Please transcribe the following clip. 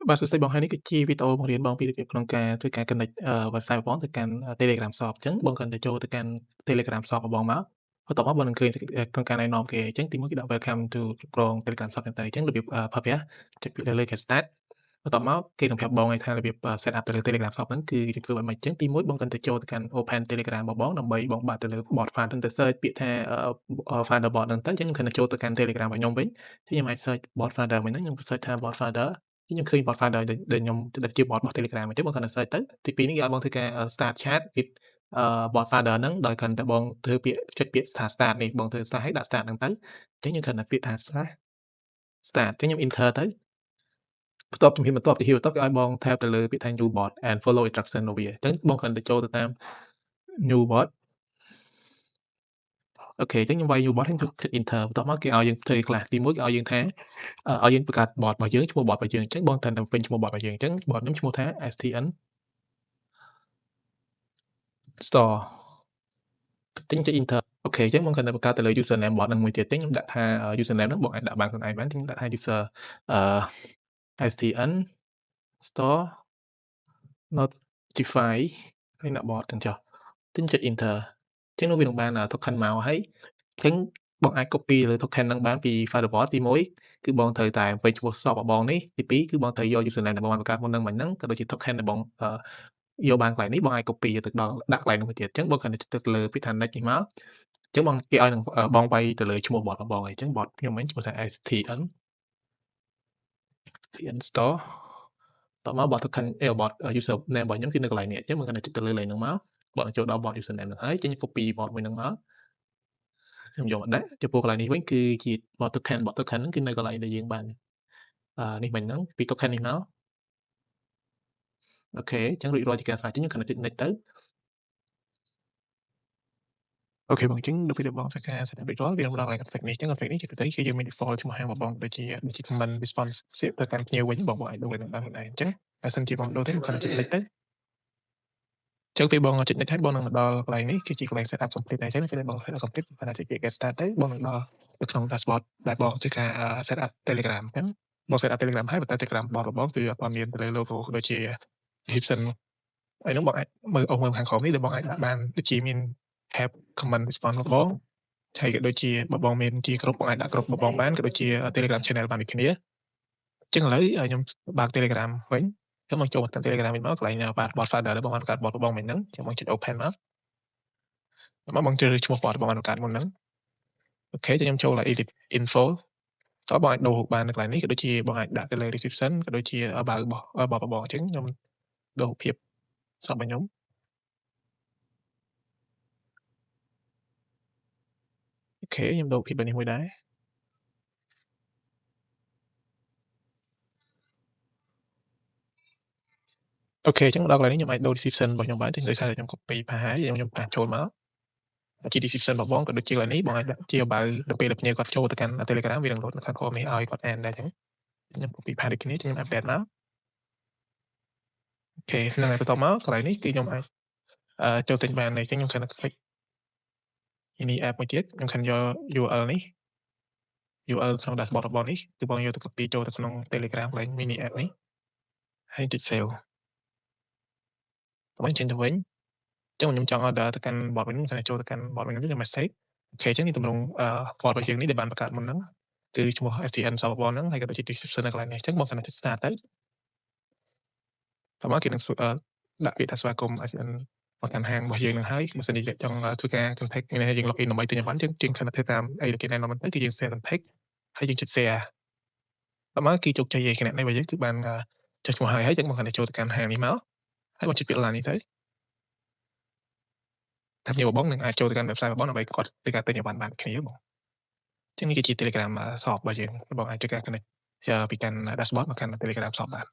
បាទសួស្តីបងហើយនេះគឺជាវីដេអូបង្រៀនបងពីរបៀបក្នុងការធ្វើការ connect website របស់បងទៅកាន់ Telegram Shop អញ្ចឹងបងគ្រាន់តែចូលទៅកាន់ Telegram Shop របស់បងមកបន្ទាប់មកបងនឹងឃើញក្នុងការណែនាំគេអញ្ចឹងទីមួយគេដាក់ Welcome to គ្រប់គ្រង Telegram Shop ហ្នឹងទៅអញ្ចឹងរបៀបប្រើប្រាស់ចុចពីលើ Get Start បន្ទាប់មកគេនឹងប្រាប់បងឲ្យថារបៀប set up ទៅលើ Telegram Shop ហ្នឹងគឺយើងធ្វើបែបម៉េចអញ្ចឹងទីមួយបងគ្រាន់តែចូលទៅកាន់ Open Telegram របស់បងដើម្បីបងបាក់ទៅលើ bot file ហ្នឹងទៅ search ពាក្យថា folder bot ហ្នឹងទៅអញ្ចឹងខ្ញុំគ្រាន់តែចូលទៅកាន់ Telegram របស់ខ្ញុំវិញខ្ញុំអាច search bot folder វិញហ្នឹងខ្ញុំ search ថា bot folder ខ្ញុំឃើញ bot folder ដែលខ្ញុំដែលជា bot របស់ Telegram អញ្ចឹងបងគ្រាន់តែ search ទៅទីពីរនេះគេឲ្យបងធ្វើការ start chat with bot folder ហ្នឹងដោយគ្រាន់តែបងធ្វើពាក្យចុចពាក្យថា start នេះបងធ្វើ start ហើយដាក់ start ហ្នឹងទៅអញ្ចឹងខ្ញុំគ្រាន់តែពាក្យថា start អញ្ចឹងខ្ញុំ enter ទៅបន្ទាប់ជំហានបន្ទាប់គេឲ្យបង tap ទៅលើពាក្យថា new bot and follow instruction របស់វាអញ្ចឹងបងគ្រាន់តែចូលទៅតាម new bot អូខេអញ្ចឹងខ្ញុំវាយ new bot ហើយចុច enter បន្ទាប់មកគេឲ្យយើងធ្វើអីខ្លះទីមួយគេឲ្យយើងថាឲ្យយើងបង្កើត bot របស់យើងឈ្មោះ bot របស់យើងអញ្ចឹងបងត្រូវតែពេញឈ្មោះ bot របស់យើងអញ្ចឹង bot ខ្ញុំឈ្មោះថា STN store ទិញចុច enter អូខេអញ្ចឹងបងគ្រាន់តែបង្កើតទៅលើ username bot ហ្នឹងមួយទៀតខ្ញុំដាក់ថា username ហ្នឹងបងអាចដាក់បានខ្លួនឯងបានខ្ញុំដាក់ថា user អឺ STN store notify ហើយដាក់ bot ហ្នឹងចុះទិញចុច enter អញ្ចឹងនោះវានឹងបាន token មកហើយអញ្ចឹងបងអាច copy លើ token ហ្នឹងបានពី firewall ទីមួយគឺបងត្រូវតែពេញឈ្មោះ shop របស់បងនេះទីពីរគឺបងត្រូវយក username ដែលបងបានបង្កើតមុនហ្នឹងមិញហ្នឹងក៏ដូចជា token ដែលបងយកបានកន្លែងនេះបងអាច copy ទៅដល់ដាក់កន្លែងនោះមួយទៀតអញ្ចឹងបងគ្រាន់តែចុចទៅលើពាក្យថា next នេះមកអញ្ចឹងបងគេឲ្យនឹងបងវាយទៅលើឈ្មោះ bot របស់បងហើយអញ្ចឹង bot ខ្ញុំវិញឈ្មោះថា STN store តមក bot token bot username របស់ខ្ញុំគឺនៅកន្លែងនេះអញ្ចឹងបងគ្រាន់តែចុចទៅលើលេខហ្នឹងមកបងចូលដល់ bot username ហ្នឹងហើយចេញ copy bot មួយហ្នឹងមកខ្ញុំយកមកដាក់ចំពោះកន្លែងនេះវិញគឺជា bot token ហ្នឹងគឺនៅកន្លែងដែលយើងបាននេះមិញហ្នឹងពី token នេះមកអូខេអញ្ចឹងរួចរាល់ជាការស្រេចខ្ញុំគ្រាន់តែចុច next ទៅអូខេបងអញ្ចឹងនៅពេលដែលបងធ្វើការ set up រួចរាល់វានឹងដល់កន្លែង config នេះអញ្ចឹង config នេះជាទូទៅគឺយើងមាន default ឈ្មោះហាងរបស់បងដូចជា comment response ទៅកាន់ភ្ញៀវវិញបងអាចដូរបានខ្លួនឯងអញ្ចឹងបើសិនជាបងដូរទេបងគ្រាន់តែចុច next ទៅអញ្ចឹងពេលបងចុច next ហើយបងនឹងមកដល់កន្លែងនេះគឺជាកន្លែង set up complete ហើយអញ្ចឹងពេលដែលបង set up complete បងគ្រាន់តែចុចពាក្យ get start ទៅបងនឹងដល់ទៅក្នុង dashboard ដែលបងធ្វើការ set up Telegram អញ្ចឹងបង set up Telegram ហើយប៉ុន្តែ Telegram របស់បងគឺអត់ទាន់មានទៅលើ logo ដូចជា description ហើយហ្នឹងបងអាចមើលខាងក្រោមនេះដែលបងអាចដាក់បានដូចជាមាន tab comment response របស់បងហើយក៏ដូចជាបើបងមានជាក្រុមបងអាចដាក់ក្រុមរបស់បងបានក៏ដូចជា Telegram channel បានដូចគ្នាអញ្ចឹងឥឡូវខ្ញុំបើក Telegram វិញអញ្ចឹងបងចូលមកតាម Telegram វិញមកកន្លែងbot folder ដែលបងបានបង្កើត bot របស់បងមិញហ្នឹងអញ្ចឹងបងចុច open មកបងជ្រើសរើសឈ្មោះ bot របស់បងបានបង្កើតមុនហ្នឹងអូខេខ្ញុំចូល edit info តោះបងអាចដូរបាននៅកន្លែងនេះក៏ដូចជាបងអាចដាក់ទៅលើ description ក៏ដូចជាបើរបស់ bot របស់បងអញ្ចឹងខ្ញុំដូររូបភាពសពរបស់ខ្ញុំអូខេខ្ញុំដូររូបភាពបែបនេះមួយដែរអូខេអញ្ចឹងមកដល់កន្លែងនេះខ្ញុំអាចដូរ description របស់ខ្ញុំបានទេដោយសារតែខ្ញុំ copy ផាសហើយខ្ញុំតាមចូលមកជា description របស់បងក៏ដូចជាកន្លែងនេះបងអាចដាក់ជាបើទៅពេលដែលភ្ញៀវគាត់ចូលទៅកាន់ Telegram វានឹងលោតនៅខាងក្រោមនេះឲ្យគាត់អានដែរអញ្ចឹងខ្ញុំ copy ផាសដូចគ្នាខ្ញុំ update មកអូខេហ្នឹងហើយបន្ទាប់មកកន្លែងនេះគឺខ្ញុំអាចចូលទិញបានហើយអញ្ចឹងខ្ញុំគ្រាន់តែ click mini app មួយទៀតខ្ញុំគ្រាន់យក URL នេះ URL ក្នុង dashboard របស់នេះគឺបងយកទៅ copy ចូលទៅក្នុង Telegram កន្លែង mini app នេះហើយចុច save តោះចេញទៅវិញអញ្ចឹងខ្ញុំចង់ order ទៅកាន់ bot វិញខ្ញុំចូលទៅកាន់ bot វិញខ្ញុំ message អូខេអញ្ចឹងនេះទម្រង់bot របស់យើងនេះដែលបានបង្កើតមុនហ្នឹងគឺឈ្មោះ STN សរបស់ហ្នឹងហើយក៏ដូចជា description នៅកន្លែងនេះអញ្ចឹងបងគ្រាន់តែចុច start ទៅតោះមកគេនឹងដាក់ពាក្យថាស្វាគមន៍ STN មកកាន់ហាងរបស់យើងនឹងហើយបើសិនជាចង់ធ្វើការ contact មានន័យថាយើង login ដើម្បីទិញអីវ៉ាន់យើងគ្រាន់តែធ្វើតាមអីដែលគេណែនាំហ្នឹងទៅគឺយើង share contact ហើយយើងចុច share តោះមកគឺជោគជ័យហើយគណនីរបស់យើងគឺបានចុះឈ្មោះហើយអញ្ចឹងបងគ្រាន់តែចូលទៅកាន់ហាងនេះមកហើយបងចុចពាក្យ link នេះទៅថាភ្ញៀវរបស់បងនឹងអាចចូលទៅកាន់ website របស់បងដើម្បីគាត់ធ្វើការទិញអីវ៉ាន់បានគ្នាបងអញ្ចឹងនេះគឺជា Telegram shop របស់យើងបងអាចធ្វើការ connect ពីកាន់ dashboard មកកាន់ Telegram shop បាន